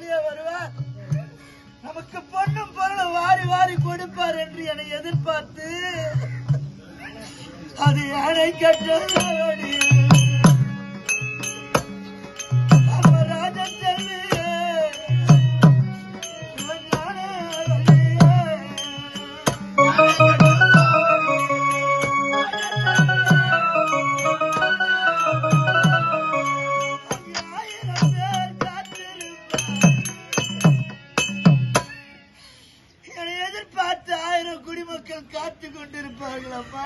வெளியே வருவார், நமக்கு பொண்ணும் பொருளும் வாரி வாரி கொடுப்பார் என்று என்னை எதிர்பார்த்து அது யானை கட்ட ராஜன் செல்வி காத்து கொண்டிருப்பார்களப்பா.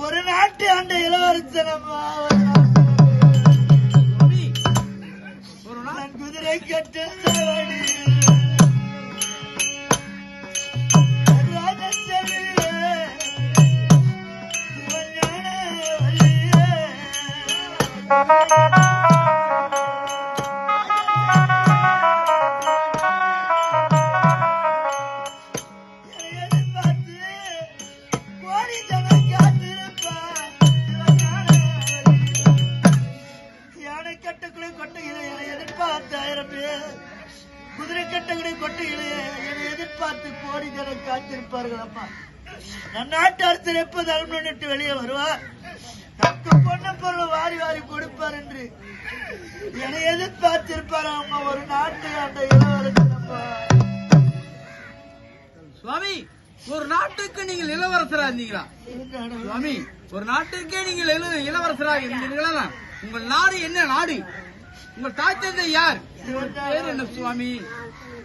ஒரு நாட்டு ஆண்ட இளவரசனம்மா, நான் குதிரை கட்ட குதிரை கட்டங்களை கொட்டையிலே என்னை எதிர்பார்த்து கோடி ஜனம் காத்திருப்பார்கள் அம்மா. நம் நாட்டு அரசர் எப்போது அலுவலகத்தை வெளியே வருவார், தக்க பொண்ண பொருள் வாரி வாரி கொடுப்பார் என்று என்னை எதிர்பார்த்திருப்பார் அம்மா. ஒரு நாட்டு அந்த இளவரசர் அம்மா. சுவாமி, ஒரு நாட்டுக்கு நீங்கள் இளவரசரா இருந்தீங்களா? சுவாமி, ஒரு நாட்டுக்கே நீங்கள் இளவரசராக இருந்தீங்களா? உங்கள் நாடு என்ன நாடு? உங்கள் தாய் தந்தை யார்? பேர் என்ன சுவாமி?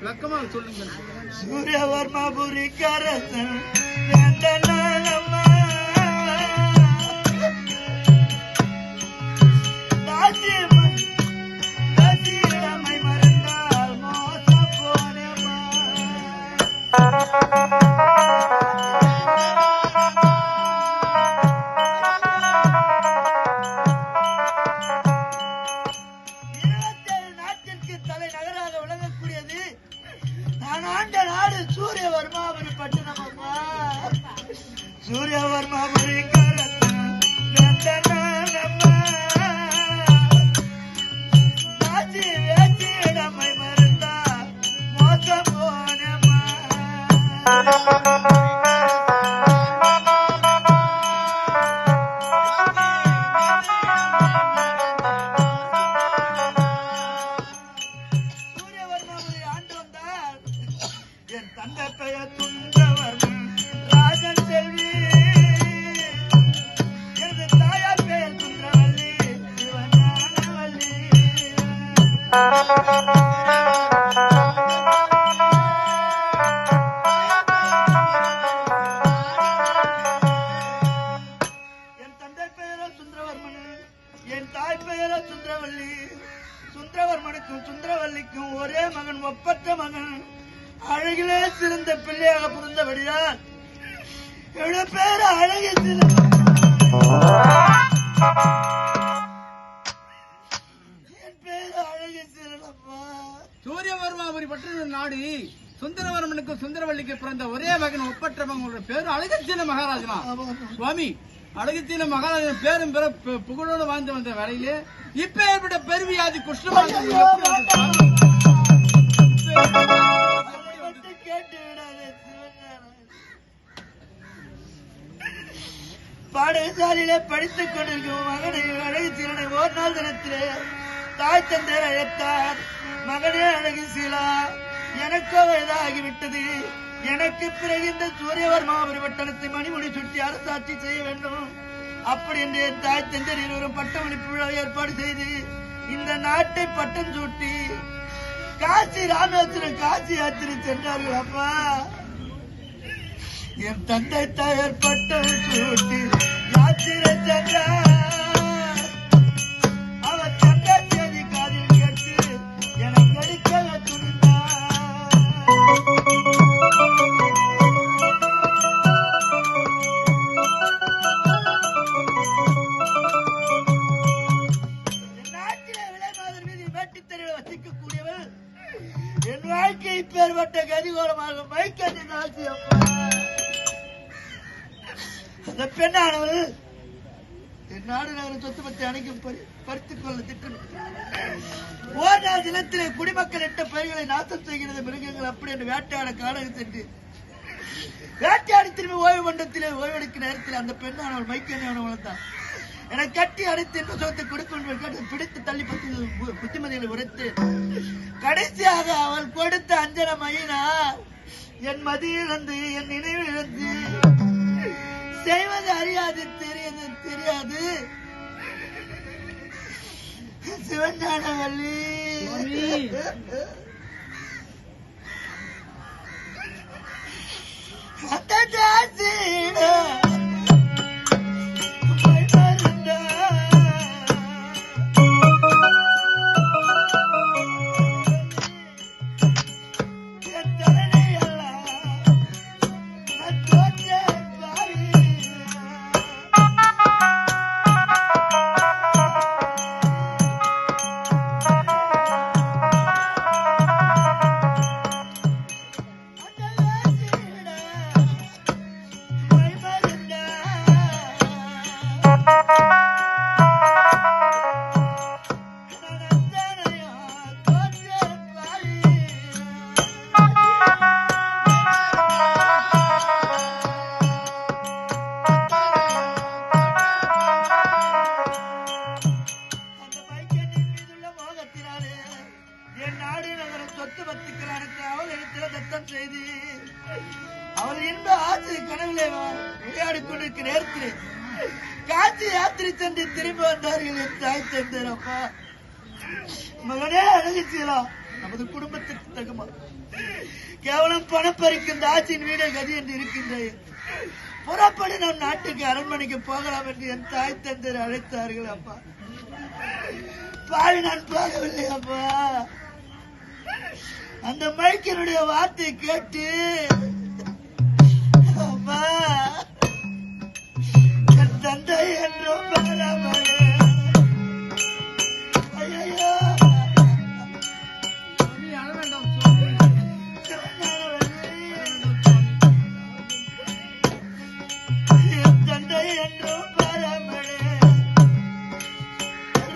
விளக்கமாக சொல்லுங்க. சூரியவர்மாபுரிக்கரசன் மறந்தால் மோச போனமா. சூரியவர்மாபுரி பட்டணம் அம்மா. சூரியவர்மாபுரி நம்மை மறந்தா மோசம் போனமா. சூரியவர்மாபுரி ஆண்டு வந்தால் என் தந்தை பெயர் சுந்தரவர்மன் ராஜன் செல்வி, எனது தாயார் பெயர் சுந்தரவல்லி சிவஞானவல்லி. என் தந்தை பெயரோ சுந்தரவர்மன், என் தாய் பெயரோ சுந்தரவல்லி. சுந்தரவர்மனுக்கும் சுந்தரவல்லிக்கும் ஒரே மகன், ஒப்பற்ற மகன், அழகிலே சிறந்த பிள்ளையாக புரிந்தபடியால் எவ்வளவு பேர் அழகிய என் பேர் அழகிய சிறப்பா. சூரியவர்மாபுரி பட்டண நாடு சுந்தரவர்மனுக்கு சுந்தரவல்லிக்கு பிறந்த ஒரே மகன், ஒப்பற்ற மகனோட பேரு அழகச்சீன மகாராஜனா. சுவாமி, அழகச்சீன மகாராஜன் பேரும் புகழோடு வாழ்ந்து வந்த வேலையிலே இப்ப ஏற்பட்ட பெருவியாதி குஷ்டமாக பாடசாலையிலே படித்துக் கொண்டிருக்கும் மகனை அழகு சீலனை ஓர் நாள் தினத்திலே தாய் தந்தையர் அழைத்தார். மகனே அழகு சீலா, எனக்கோ வயதாகிவிட்டது. எனக்கு பிறகு இந்த சூரியவர்மாபுரி பட்டணத்தை மணிமுடி சுட்டி அரசாட்சி செய்ய வேண்டும். அப்படி என்று என் தாய் தந்தையர் இருவரும் பட்டமளிப்பு விழா ஏற்பாடு செய்து இந்த நாட்டை பட்டம் சூட்டி காசி ராமேஸ்வரம் காசி யாத்திரை சென்றார்கள் அப்பா. என் தந்தை தாயார் பட்டம் சூட்டி யாத்திரை சென்றார். அவர் தந்தை செய்தி காதில் கேட்டு எனக்கு அடிக்க துணிந்தார். நாட்டிலே விலை மாதிரி மீது வேட்டித்தறிகளை வசிக்கக்கூடியவர் என் வாழ்க்கை பேர்பட்ட கதிகோரமாக மைக்கண்ணி நாசி அப்பா. அந்த பெண்ணானவள் என் நாடு நகர சொத்து பற்றி அணைக்கும் பறித்துக் கொள்ள திட்டம் ஓர் நாள் தினத்திலே குடிமக்கள் இட்ட பயிர்களை நாசம் செய்கிறது மிருகங்கள் அப்படி என்று வேட்டையாட காடகம் சென்று வேட்டையாடி திரும்பி ஓய்வு மண்டலத்திலே ஓய்வெடுக்கும் நேரத்தில் அந்த பெண்ணானவள் மைக்கேனியானவள் வளர்த்தான். என கட்டி அடைத்து இந்த சுகத்தை கொடுக்க பிடித்து தள்ளி புத்திமதிகளை உரைத்து கடைசியாக அவள் கொடுத்த அஞ்சன மயினால் என் மதி இழந்து என் நினைவு இழந்து செய்வது அறியாது தெரியாது சிவஞானவல்லி அந்த ஜாசீட அவள் இன்ப ஆட்சி கனவிலே விளையாடி கொண்டிருக்கிற நேரத்தில் காட்சி யாத்திரை சென்று திரும்பி வந்தார்கள் என் தாய் தந்தர். அப்பா மகனே அழகிச்சலாம் நமது குடும்பத்திற்கு தகுமா கேவலம் பணம் பறிக்கும் ஆட்சியின் வீடே கதி என்று இருக்கின்றது. புறப்படி நம் நாட்டுக்கு அரண்மனைக்கு போகலாம் என்று என் தாய் தந்தர் அழைத்தார்கள். அப்பா பாவி நான் போகவில்லை. அப்பா அந்த மைக்கனுடைய வார்த்தை கேட்டு அம்மா என் தந்தை என்றும் ஐயோ என் தந்தை என்றும் பரமழே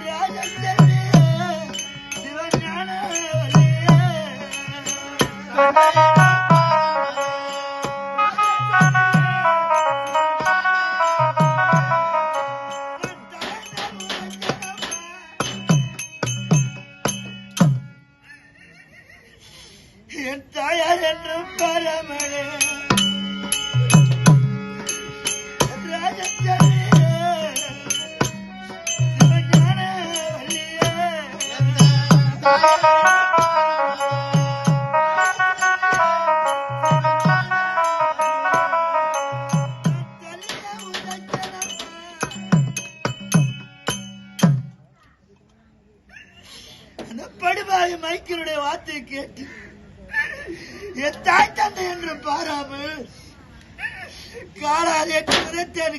ராஜச்சந்திர சிவஞான என் தாயார் என்றும் பரமழே ராஜச்சந்திர சிவஞான படுபாவி மைக்கனுடைய வார்த்தையை கேட்டு என் தாய் தந்தை என்று பாராமல் காலால் என்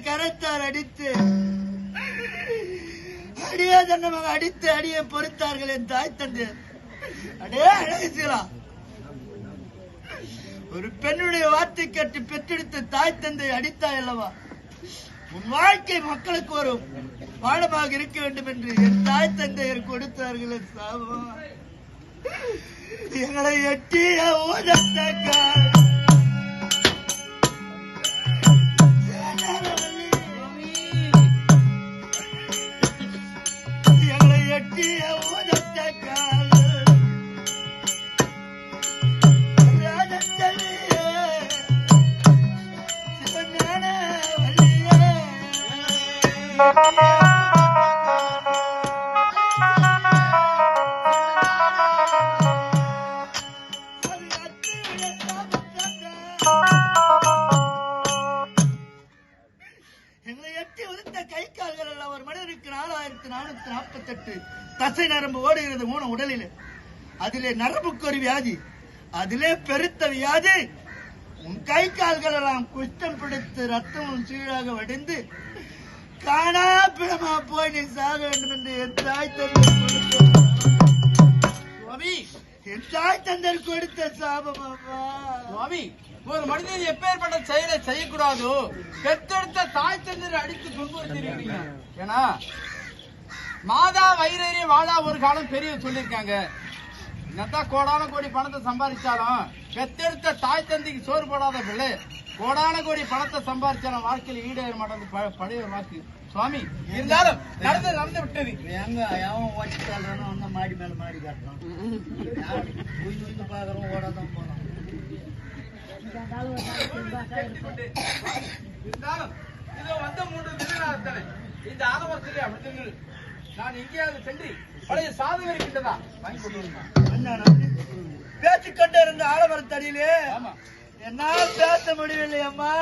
கரத்தால் அடித்து அடியே தண்டமாக அடித்து அடியை பொறுத்தார்கள் என் தாய் தந்தை. அடே அழகிச்சலாம் ஒரு பெண்ணுடைய வார்த்தை கேட்டு பெற்றெடுத்த தாய் தந்தை அடித்தாய் அல்லவா? உன் வாழ்க்கை மக்களுக்கு ஒரு பாடமாக இருக்க வேண்டும் என்று என் தாய் தந்தையர் கொடுத்தார்கள். சாபம் எங்களை எட்டிய ஊதத்தக்கால் எங்களை எட்டிய ஊதத்தக்கால் ராஜச்சந்திர சிவஞான வல்லியே எங்களை எட்டி உதிர்த்த கை கால்கள் எல்லாம் ஒரு மனிதனுக்கு 4448 தசை நரம்பு ஓடுகிறது மூணு உடலில். அதிலே நரம்புக்கு ஒரு வியாதி, அதிலே பெருத்த வியாதி. உன் கை கால்கள் எல்லாம் குஷ்டம் பிடித்து ரத்தமும் சீழாக வடிந்து காணா பிணமா போய் நீ சாக வேண்டும் என்று என் தாய் தந்தை என் தாய் தந்தர் கொடுத்த சாபம். சுவாமி, ஒரு மனிதன் எப்பேற்பட்ட செயலை செய்யக்கூடாதோ பெற்றெடுத்த தாய் தந்தரை அடித்து துன்புறுத்திருக்கீங்க. ஏன்னா மாதா வயிறேறி வாழா ஒரு காலம் பெரிய சொல்லியிருக்காங்க. என்னத்தான் கோடான கோடி பணத்தை சம்பாதிச்சாலும் பெத்தெடுத்த தாய் தந்தைக்கு சோறு போடாத பிள்ளை கோடான கோடி பணத்தை சம்பாதிச்சாலும் வாழ்க்கையில் ஈடேற மாட்டேங்குது பழைய வாக்கு சுவாமி. இருந்தாலும் நடந்து விட்டது. எங்க அவன் ஓட்டி தள்ளுறானோ அந்த மாடி மேல மாடி காட்டுறான். உயிர்ந்து பாக்குறோம் ஓடாதான் போறான். இருந்தாலும் இதோ வந்த 3 திருநாளத்தனை இந்த ஆலமரத்திலே அப்படி நான் எங்கேயாவது சென்று பழைய சாதம் இருக்கின்றதா வாங்கி கொண்டு பேசிக்கொண்டே இருந்த ஆலமரத்தடியிலே ஆமா என்னால் பேச முடியவில்லை அம்மா.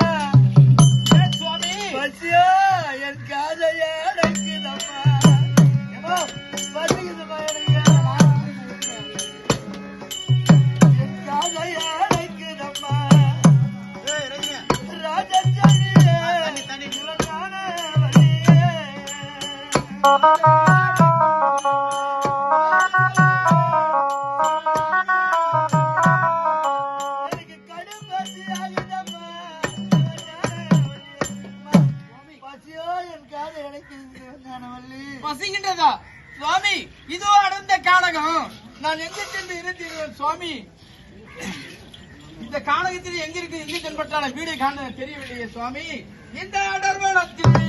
சுவாமி பசியோ என் காதைய அடைக்குதம்மா. பசிக்குதுமா என் காதைய அடைக்குதம்மா. ராஜச்சந்திரே உலகான வழியே எனக்கு கடும் பசி ஆகுதம்மா. பசியோ என் காதை அடைக்குது ஞானவல்லி. பசிக்கின்றதா சுவாமி? இதோ அடர்ந்த கானகம். நான் எங்க சென்று இருந்தேன் சுவாமி? இந்த கானகத்தில் எங்க இருக்கு எங்க தென்பட்டால வீடு காண தெரியவில்லையே சுவாமி. இந்த அடர்வனத்தில்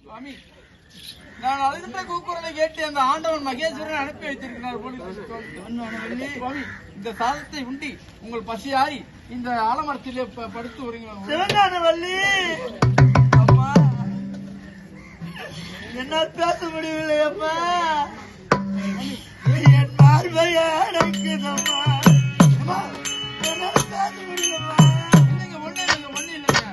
சுவாமி நான் அழுகின்ற கூக்குரலை கேட்டு அந்த ஆண்டவன் மகேஸ்வரன் அனுப்பி வைத்திருக்கிறார் சுவாமி. இந்த சாதத்தை உண்டி உங்கள் பசியாரி இந்த ஆலமரத்திலே படுத்து சிவஞானவல்லி அம்மா, என்னால் பேச முடியவில்லை அம்மா. என் பார்வைய அடைக்குதம்மா. அம்மா, என்னால் பேச முடியலம்மா. இல்லைங்க ஒண்ணு இல்லைங்க ஒண்ணு இல்லைங்க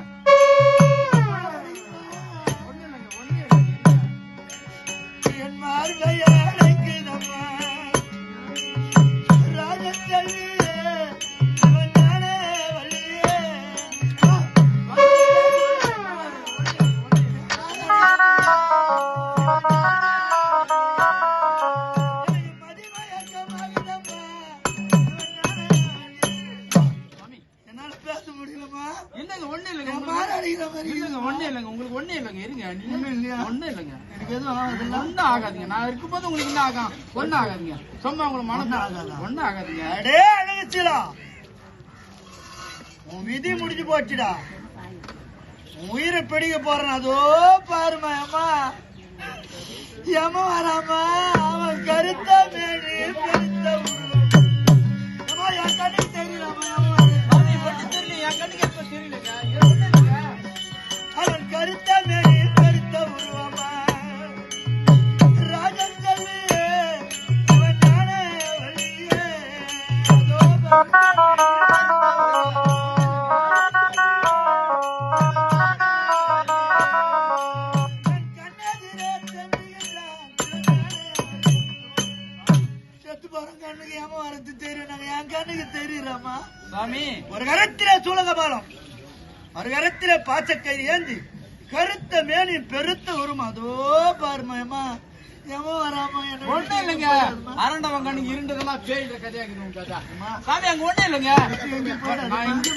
என் பார்வைய அடைக்குதம்மா. ராஜச்சந்திரே சிவஞான வல்லியே. என்னால பேச முடியலமா. இல்லைங்க ஒண்ணு இல்லைங்க மாறாடிக்கிற மாதிரி இல்லைங்க ஒண்ணு இல்லைங்க உங்களுக்கு ஒண்ணு இல்லைங்க இருங்க ஒண்ணும் இல்லையா? ஒண்ணு இல்லைங்க எனக்கு எதுவும் ஆகுதுல்ல? ஒண்ணும் ஆகாதுங்க. நான் இருக்கும்போது உங்களுக்கு என்ன ஆகும்? ஒண்ணும் ஆகாதுங்க. சும்மா உங்களுக்கு மனசு ஒண்ணும் ஆகாதா? ஒண்ணும் ஆகாதுங்க. அடே அழகச்சிலா, உன் விதி முடிஞ்சு போச்சுடா. உன் உயிரை பிடிக்க போறேன். அதோ பாருமா அம்மா. எம வராமா அவன் கருத்த மேனி பெருத்த உருவம். அம்மா, என் கண்ணுக்கு தெரியலாமா அது ஒண்ணும் தெரியல. என் கண்ணுக்கு எப்ப தெரியலங்க. இது ஒண்ணும் இல்லைங்க. அவன் கருத்த மேனி பெருத்த உருவமா. ராஜன் சொல்லு அவன் நானே வழியே. அதோ செத்து போற கண்ணுக்கு ஏமா வரது தெரியும். நாங்க என் கண்ணுக்கு தெரியுறாமா. சாமி ஒரு கரத்திலே சூழக பாலம், ஒரு கரத்திலே பாச்சக்கயிறு ஏந்தி கருத்த மேனி பெருத்த உருமா. அதோ பாருமாயம்மா. ஏமா வராமா ஒண்ணும் இல்லைங்க. அரண்டவன் கண்ணுக்கு இருண்டதெல்லாம் பேயில கதையாக்குது உங்க கதை. சாமி அங்க ஒண்ணும் இல்லைங்க. நான் இங்கே